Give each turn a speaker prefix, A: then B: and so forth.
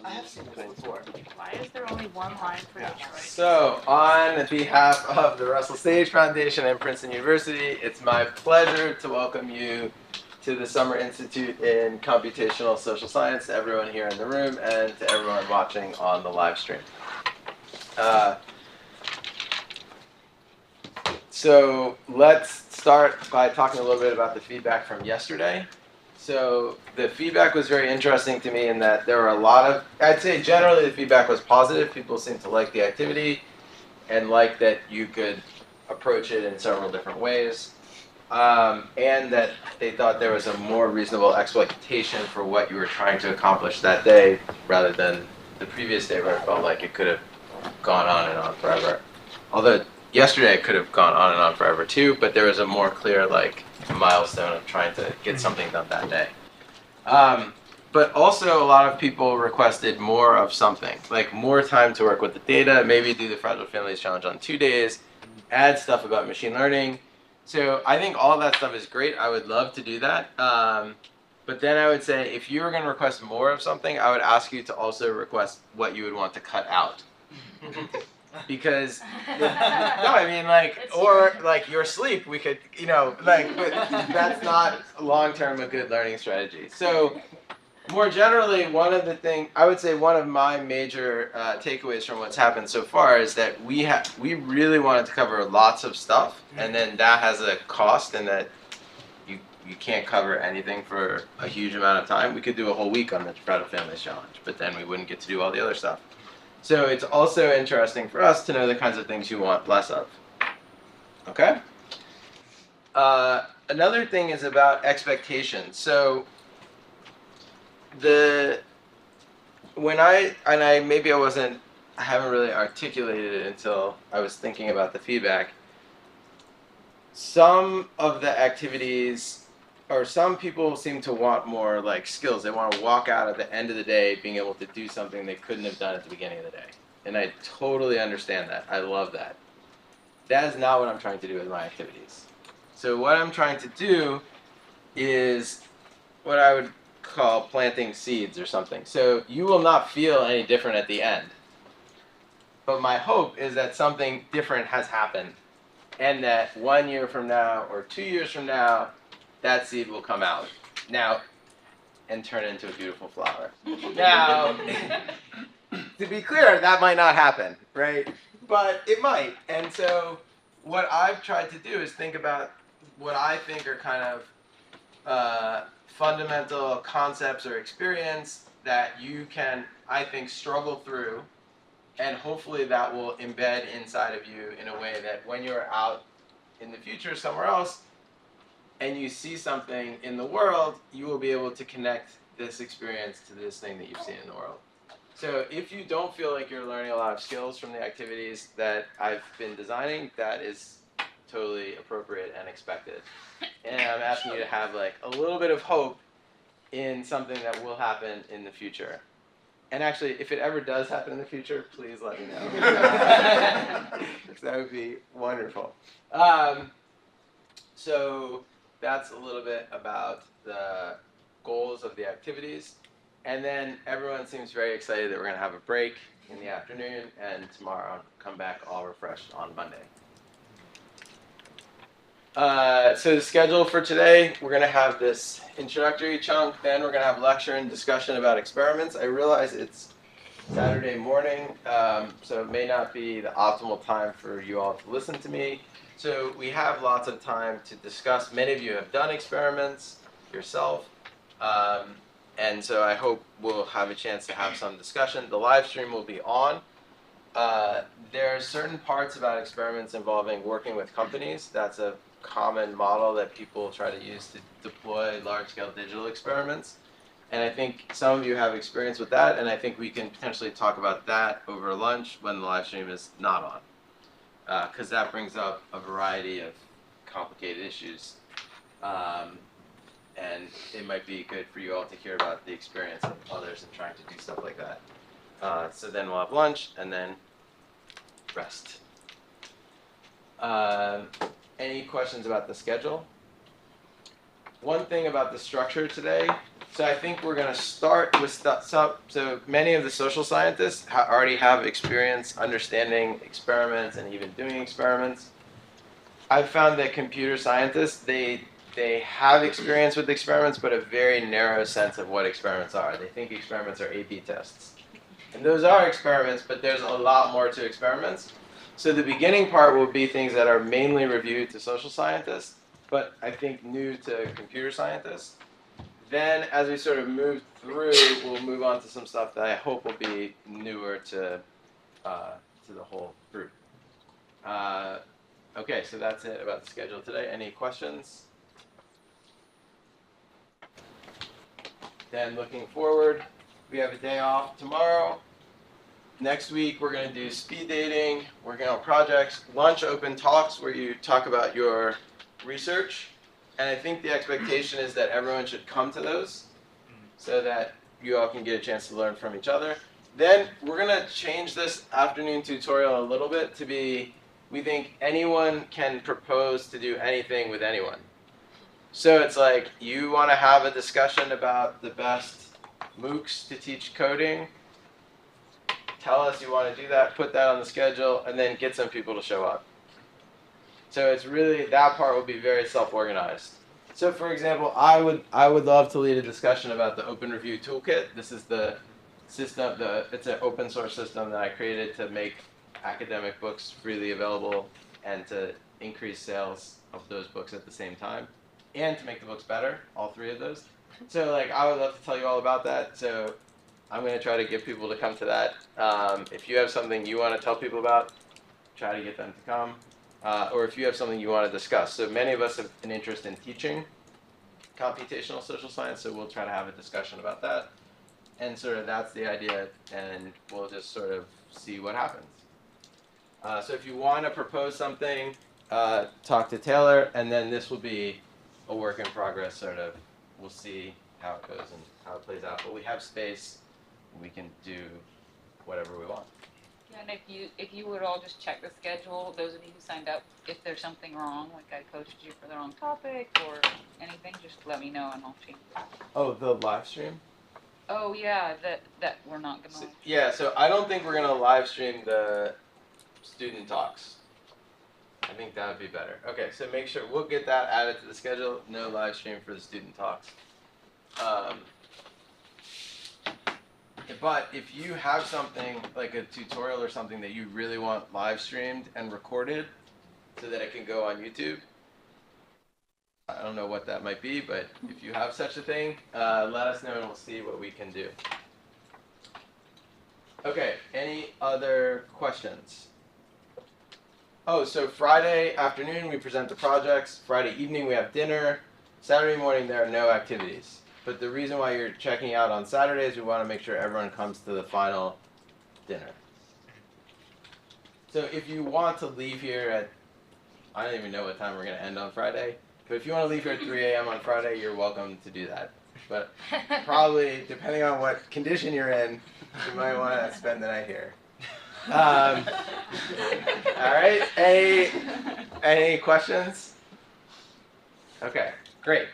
A: I have seen this before.
B: Why is there only one line for Detroit?
C: So, on behalf of the Russell Sage Foundation and Princeton University, it's my pleasure to welcome you to the Summer Institute in Computational Social Science, to everyone here in the room, and to everyone watching on the live stream. So let's start by talking a little bit about the feedback from yesterday. So the feedback was very interesting to me in that there were a lot of, I'd say generally the feedback was positive. People seemed to like the activity and like that you could approach it in several different ways. And that they thought there was a more reasonable expectation for what you were trying to accomplish that day rather than the previous day where it felt like it could have gone on and on forever. Although yesterday it could have gone on and on forever too, but there was a more clear milestone of trying to get something done that day. But also a lot of people requested more of something, like more time to work with the data, maybe do the Fragile Families Challenge on 2 days, add stuff about machine learning. So I think all of that stuff is great. I would love to do that. But then I would say if you were going to request more of something, I would ask you to also request what you would want to cut out. Because your sleep, we could, but that's not long-term a good learning strategy. So more generally, one of my major takeaways from what's happened so far is that we really wanted to cover lots of stuff, and then that has a cost, and that you can't cover anything for a huge amount of time. We could do a whole week on the Fragile Families Challenge, but then we wouldn't get to do all the other stuff. So it's also interesting for us to know the kinds of things you want less of. Okay? Another thing is about expectations. So I haven't really articulated it until I was thinking about the feedback. Some of the activities, or some people seem to want more skills. They want to walk out at the end of the day being able to do something they couldn't have done at the beginning of the day. And I totally understand that. I love that. That is not what I'm trying to do with my activities. So what I'm trying to do is what I would call planting seeds or something. So you will not feel any different at the end. But my hope is that something different has happened, and that 1 year from now or 2 years from now, that seed will come out now and turn into a beautiful flower. Now, to be clear, that might not happen, right? But it might. And so what I've tried to do is think about what I think are kind of fundamental concepts or experience that you can, I think, struggle through, and hopefully that will embed inside of you in a way that when you're out in the future somewhere else, and you see something in the world, you will be able to connect this experience to this thing that you've seen in the world. So if you don't feel like you're learning a lot of skills from the activities that I've been designing, that is totally appropriate and expected. And I'm asking you to have a little bit of hope in something that will happen in the future. And actually, if it ever does happen in the future, please let me know. Because that would be wonderful. So that's a little bit about the goals of the activities. And then everyone seems very excited that we're going to have a break in the afternoon, and tomorrow come back all refreshed on Monday. So the schedule for today, we're going to have this introductory chunk, then we're going to have lecture and discussion about experiments. I realize it's Saturday morning, so it may not be the optimal time for you all to listen to me. So we have lots of time to discuss. Many of you have done experiments yourself, and so I hope we'll have a chance to have some discussion. The live stream will be on. There are certain parts about experiments involving working with companies. That's a common model that people try to use to deploy large-scale digital experiments. And I think some of you have experience with that, and I think we can potentially talk about that over lunch when the live stream is not on. Because that brings up a variety of complicated issues. And it might be good for you all to hear about the experience of others in trying to do stuff like that. So then we'll have lunch, and then rest. Any questions about the schedule? One thing about the structure today, So I think we're going to start with stuff. So many of the social scientists already have experience understanding experiments and even doing experiments. I've found that computer scientists, they have experience with experiments, but a very narrow sense of what experiments are. They think experiments are A/B tests. And those are experiments, but there's a lot more to experiments. So the beginning part will be things that are mainly reviewed to social scientists, but I think new to computer scientists. Then as we sort of move through, we'll move on to some stuff that I hope will be newer to the whole group. Okay, so that's it about the schedule today. Any questions? Then looking forward, we have a day off tomorrow. Next week, we're going to do speed dating, working on projects, lunch open talks where you talk about your research. And I think the expectation is that everyone should come to those so that you all can get a chance to learn from each other. Then we're going to change this afternoon tutorial a little bit to be, we think anyone can propose to do anything with anyone. So it's like, you want to have a discussion about the best MOOCs to teach coding, tell us you want to do that, put that on the schedule, and then get some people to show up. So it's really, that part will be very self-organized. So for example, I would love to lead a discussion about the Open Review Toolkit. This is the system, it's an open source system that I created to make academic books freely available and to increase sales of those books at the same time and to make the books better, all three of those. So like, I would love to tell you all about that. So I'm going to try to get people to come to that. If you have something you want to tell people about, try to get them to come. Or if you have something you want to discuss. So many of us have an interest in teaching computational social science, so we'll try to have a discussion about that. And sort of that's the idea, and we'll just sort of see what happens. So if you want to propose something, talk to Taylor, and then this will be a work in progress, sort of. We'll see how it goes and how it plays out. But we have space, we can do whatever we want.
B: Yeah, and if you would all just check the schedule, those of you who signed up, if there's something wrong, like I posted you for the wrong topic or anything, just let me know and I'll change it.
C: Oh, the live stream?
B: Oh yeah, that we're not gonna.
C: Yeah, so I don't think we're gonna live stream the student talks. I think that would be better. Okay, so make sure we'll get that added to the schedule. No live stream for the student talks. But if you have something like a tutorial or something that you really want live streamed and recorded so that it can go on YouTube, I don't know what that might be, but if you have such a thing, let us know and we'll see what we can do. Okay, any other questions? Oh, so Friday afternoon we present the projects. Friday evening we have dinner. Saturday morning there are no activities. But the reason why you're checking out on Saturdays, we want to make sure everyone comes to the final dinner. So if you want to leave here at, I don't even know what time we're going to end on Friday, but if you want to leave here at 3 a.m. on Friday, you're welcome to do that. But probably, depending on what condition you're in, you might want to spend the night here. All right, any questions? Okay, great.